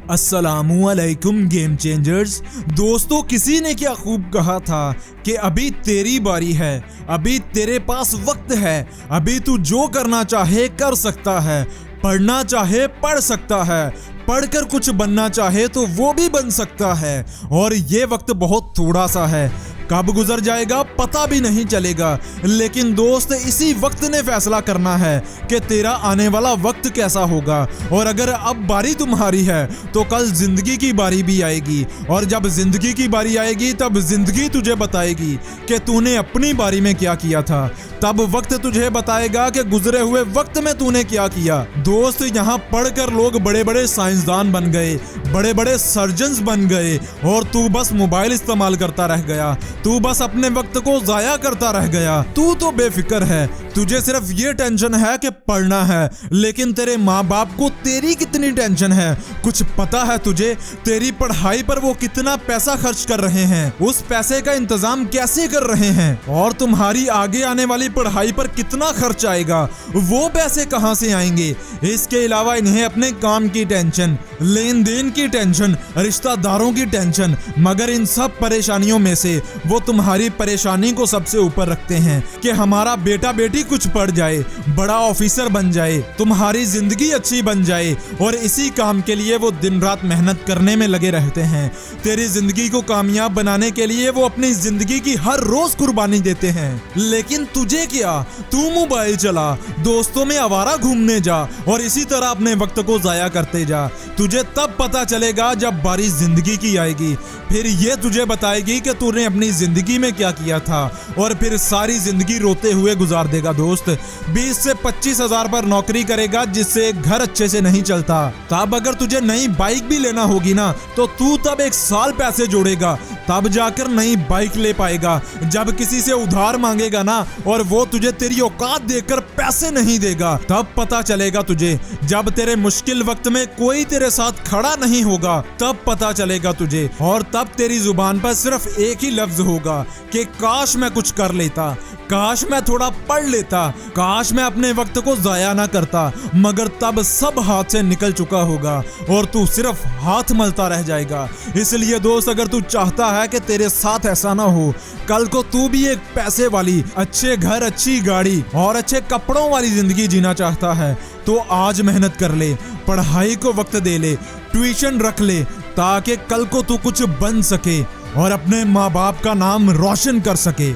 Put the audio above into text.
अस्सलामुअलैकुम game changers. दोस्तों, किसी ने क्या खूब कहा था कि अभी तेरी बारी है, अभी तेरे पास वक्त है, अभी तू जो करना चाहे कर सकता है, पढ़ना चाहे पढ़ सकता है, पढ़कर कुछ बनना चाहे तो वो भी बन सकता है। और ये वक्त बहुत थोड़ा सा है, कब गुजर जाएगा पता भी नहीं चलेगा। लेकिन दोस्त, इसी वक्त ने फैसला करना है कि तेरा आने वाला वक्त कैसा होगा। और अगर अब बारी तुम्हारी है तो कल जिंदगी की बारी भी आएगी, और जब जिंदगी की बारी आएगी तब जिंदगी तुझे बताएगी कि तूने अपनी बारी में क्या किया था। तब वक्त तुझे बताएगा कि गुजरे हुए वक्त में तूने क्या किया। दोस्त, यहाँ पढ़कर लोग बड़े बड़े साइंसदान बन गए, बड़े बड़े सर्जन्स बन गए, और तू बस मोबाइल इस्तेमाल करता रह गया, तू बस अपने वक्त को जाया करता रह गया। तू तो बेफिक्र है, तुझे सिर्फ ये टेंशन है कि पढ़ना है। लेकिन तेरे माँ बाप को तेरी कितनी टेंशन है, कुछ पता है तुझे? तेरी पढ़ाई पर वो कितना पैसा खर्च कर रहे हैं, उस पैसे का इंतजाम कैसे कर रहे हैं, और तुम्हारी आगे आने वाली पढ़ाई पर कितना खर्च आएगा, वो पैसे कहां से आएंगे। इसके अलावा इन्हें अपने काम की टेंशन, लेन देन की टेंशन, रिश्तेदारों की टेंशन। मगर इन सब परेशानियों में से वो तुम्हारी परेशानी को सबसे ऊपर रखते हैं कि हमारा बेटा बेटी कुछ पढ़ जाए, बड़ा ऑफिसर बन जाए, तुम्हारी जिंदगी अच्छी बन जाए। और इसी काम के लिए वो दिन रात मेहनत करने में लगे रहते हैं। तेरी जिंदगी को कामयाब बनाने के लिए वो अपनी जिंदगी की हर रोज कुर्बानी देते हैं। लेकिन तुझे क्या, तू मोबाइल चला, दोस्तों में आवारा घूमने जा, और इसी तरह अपने वक्त को जाया करते जा। तुझे तब पता चलेगा जब बारी जिंदगी की आएगी, फिर ये तुझे बताएगी कि तूने अपनी जिंदगी में क्या किया था, और फिर सारी जिंदगी रोते हुए गुजार देगा। दोस्त, 20 से 25 हजार पर नौकरी करेगा जिससे एक घर अच्छे से नहीं चलता। तब अगर तुझे नई बाइक भी लेना होगी ना, तो तू तब 1 साल पैसे जोड़ेगा, तब जाकर नई बाइक ले पाएगा। जब किसी से उधार मांगेगा ना, और वो तुझे तेरी औकात देखकर पैसे नहीं देगा, तब पता चलेगा तुझे। जब तेरे मुश्किल वक्त में कोई तेरे साथ खड़ा नहीं होगा, तब पता चलेगा तुझे। और तब तेरी जुबान पर सिर्फ एक ही लफ्ज होगा कि काश मैं कुछ कर लेता, काश मैं थोड़ा पढ़ लेता, काश मैं अपने वक्त को जाया ना करता। मगर तब सब हाथ से निकल चुका होगा और तू सिर्फ हाथ मलता रह जाएगा। इसलिए दोस्त, अगर तू चाहता है कि तेरे साथ ऐसा ना हो, कल को तू भी एक पैसे वाली, अच्छे घर, अच्छी गाड़ी और अच्छे कपड़ों वाली जिंदगी जीना चाहता है, तो आज मेहनत कर ले, पढ़ाई को वक्त दे ले, ट्यूशन रख ले, ताकि कल को तू कुछ बन सके और अपने माँ बाप का नाम रोशन कर सके।